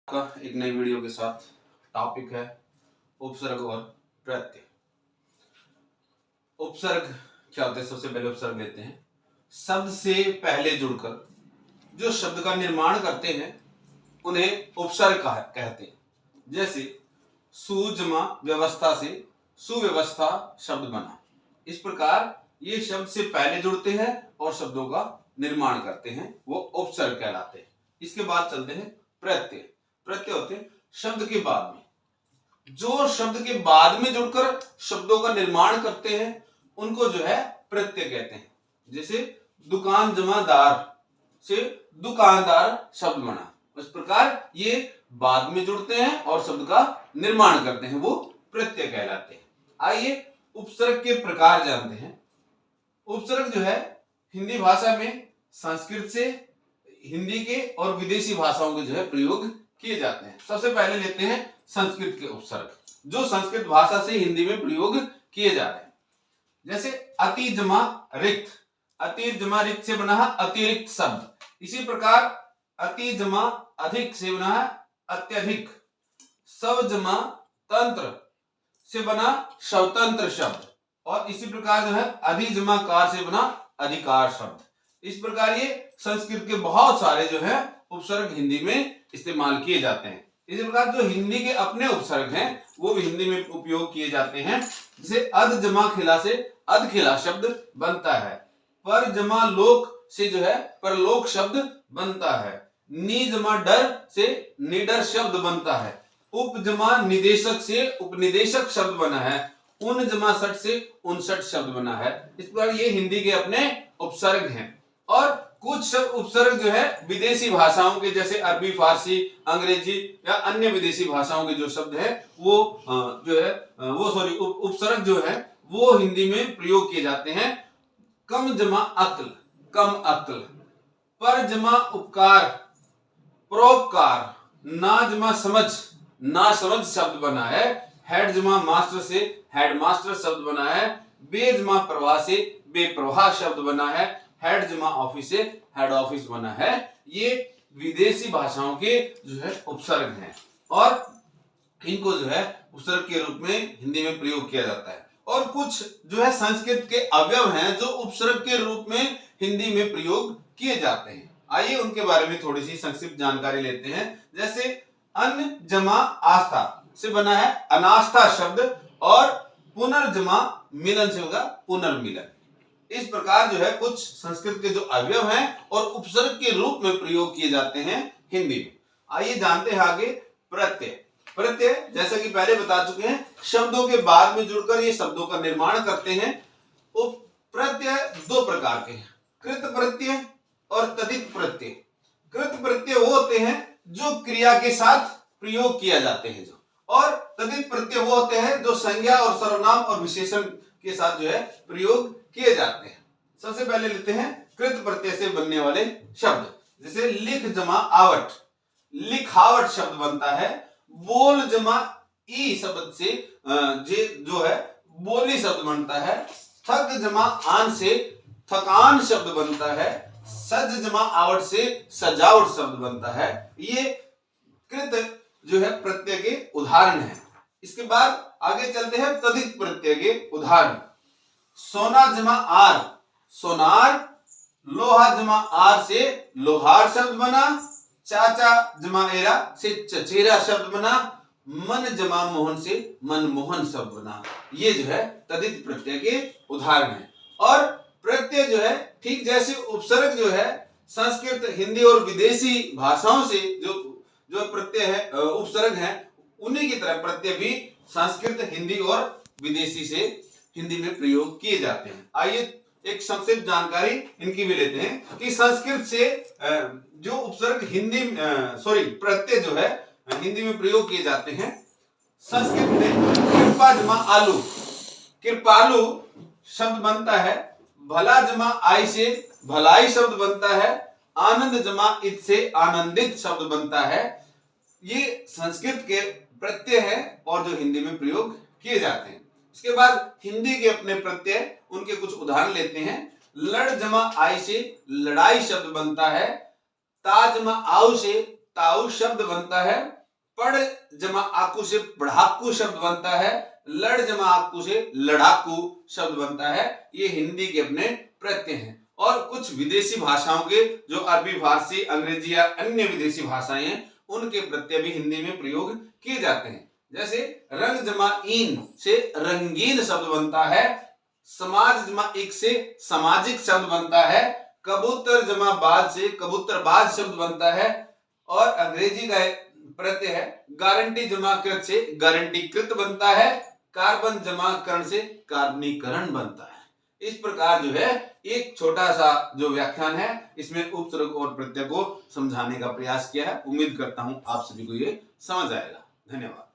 का एक नई वीडियो के साथ। टॉपिक है उपसर्ग और प्रत्यय। उपसर्ग क्या होते हैं? सबसे पहले उपसर्ग लेते हैं। शब्द से पहले जुड़कर जो शब्द का निर्माण करते हैं उन्हें उपसर्ग कहते हैं। जैसे सुजमा व्यवस्था से सुव्यवस्था शब्द बना। इस प्रकार ये शब्द से पहले जुड़ते हैं और शब्दों का निर्माण करते हैं, वो उपसर्ग कहलाते हैं। इसके बाद चलते हैं प्रत्यय। प्रत्यय होते हैं शब्द के बाद में, जो शब्द के बाद में जुड़कर शब्दों का निर्माण करते हैं उनको जो है प्रत्यय कहते हैं। जैसे दुकान जमादार से दुकानदार शब्द बना। इस प्रकार ये बाद में जुड़ते हैं और शब्द का निर्माण करते हैं, वो प्रत्यय कहलाते हैं। आइए उपसर्ग के प्रकार जानते हैं। उपसर्ग जो है हिंदी भाषा में संस्कृत से हिंदी के और विदेशी भाषाओं के जो है प्रयोग किए जाते हैं। सबसे पहले लेते हैं संस्कृत के उपसर्ग, जो संस्कृत भाषा से हिंदी में प्रयोग किए जा रहे हैं। जैसे अति जमा रिक्त, अति जमा रिक्त से बना है अतिरिक्त शब्द। इसी प्रकार अति जमा अधिक से बना है अत्यधिक। सव जमा तंत्र से बना स्वतंत्र शब्द। और इसी प्रकार जो है अधि जमा कार से बना अधिकार शब्द। इस प्रकार ये संस्कृत के बहुत सारे जो है उपसर्ग हिंदी में इस्तेमाल किए जाते हैं। इसी प्रकार जो हिंदी के अपने उपसर्ग हैं वो भी हिंदी में उपयोग किए जाते हैं। जैसे अध जमा खिला से अधखिला शब्द बनता है। पर जमा लोक से जो है परलोक शब्द बनता है। नी जमा डर से निडर शब्द बनता है। उप जमा निदेशक से उपनिदेशक शब्द बना है। उन जमा सट से उनसठ शब्द बना है। इस प्रकार ये हिंदी के अपने उपसर्ग हैं। और कुछ उपसर्ग जो है विदेशी भाषाओं के, जैसे अरबी, फारसी, अंग्रेजी या अन्य विदेशी भाषाओं के जो शब्द है वो उपसर्ग जो है वो हिंदी में प्रयोग किए जाते हैं। कम जमा अक्ल, कम अक्ल। पर जमा उपकार, परोपकार। ना जमा समझ, ना समझ शब्द बना है। हेड जमा मास्टर से हेडमास्टर शब्द बना है। बेजमा प्रवाह से बेप्रवाह शब्द बना है। हेड जमा ऑफिस से हेड ऑफिस बना है। ये विदेशी भाषाओं के जो है उपसर्ग हैं और इनको जो है उपसर्ग के रूप में हिंदी में प्रयोग किया जाता है। और कुछ जो है संस्कृत के अवयव हैं जो उपसर्ग के रूप में हिंदी में प्रयोग किए जाते हैं। आइए उनके बारे में थोड़ी सी संक्षिप्त जानकारी लेते हैं। जैसे अन जमा आस्था से बना है अनास्था शब्द और पुनर्जमा मिलन से होगा पुनर्मिलन। इस प्रकार जो है कुछ संस्कृत के जो अवयव हैं और उपसर्ग के रूप में प्रयोग किए जाते हैं हिंदी में। आइए जानते हैं आगे प्रत्यय। प्रत्यय जैसा कि पहले बता चुके हैं शब्दों के बाद में जुड़कर ये शब्दों का निर्माण करते हैं। प्रत्यय दो प्रकार के हैं, कृत प्रत्यय और तदित प्रत्यय। कृत प्रत्यय वो होते हैं जो क्रिया के साथ प्रयोग किया जाते हैं और तदित प्रत्यय वो होते हैं जो संज्ञा और सर्वनाम और विशेषण के साथ जो है प्रयोग किए जाते हैं। सबसे पहले लेते हैं कृत प्रत्यय से बनने वाले शब्द। जैसे लिख जमा आवट, लिखावट शब्द बनता है। बोल जमा ई शब्द से जो है बोली शब्द बनता है। थक जमा आन से थकान शब्द बनता है। सज जमा आवट से सजावट शब्द बनता है। ये कृत जो है प्रत्यय के उदाहरण हैं। इसके बाद आगे चलते हैं तदित प्रत्यय के उदाहरण। सोना जमा आर सोनार। लोहा जमा आर से लोहार शब्द बना। चाचा जमा एरा से चचेरा शब्द बना। मन जमा मोहन से मनमोहन शब्द बना। ये जो है तदित प्रत्यय के उदाहरण हैं। और प्रत्यय जो है ठीक जैसे उपसर्ग जो है संस्कृत, हिंदी और विदेशी भाषाओं से जो प्रत्यय है उपसर्ग है उन्हीं की तरह प्रत्यय भी संस्कृत, हिंदी और विदेशी से हिंदी में प्रयोग किए जाते हैं। आइए एक संक्षिप्त जानकारी इनकी भी लेते हैं कि संस्कृत से जो उपसर्ग प्रत्यय जो है हिंदी में प्रयोग किए जाते हैं। संस्कृत में कृपा जमा आलू, कृपालु शब्द बनता है। भला जमा आई से भलाई शब्द बनता है। आनंद जमा इत से आनंदित शब्द बनता है। ये संस्कृत के प्रत्यय है और जो हिंदी में प्रयोग किए जाते हैं। इसके बाद हिंदी के अपने प्रत्यय, उनके कुछ उदाहरण लेते हैं। लड़ जमा आई से लड़ाई शब्द बनता है। ता जमा आउ से ताऊ शब्द बनता है। पढ़ जमा आकू से पढ़ाकू शब्द बनता है, लड़ जमा आकू से लड़ाकू शब्द बनता है। ये हिंदी के अपने प्रत्यय हैं। और कुछ विदेशी भाषाओं के, जो अरबी, फारसी, अंग्रेजी या अन्य विदेशी भाषाएं हैं, उनके प्रत्यय भी हिंदी में प्रयोग किए जाते हैं। जैसे रंग जमा ईन से रंगीन शब्द बनता है, समाज जमा एक से सामाजिक शब्द बनता है, कबूतर जमा बाज से कबूतरबाज शब्द बनता है। और अंग्रेजी का प्रत्यय है गारंटी जमा कृत से गारंटीकृत बनता है, कार्बन जमा करण से कार्बनीकरण बनता है। इस प्रकार जो है एक छोटा सा जो व्याख्यान है, इसमें उपसर्ग और प्रत्यय को समझाने का प्रयास किया है। उम्मीद करता हूं आप सभी को ये समझ आएगा। धन्यवाद।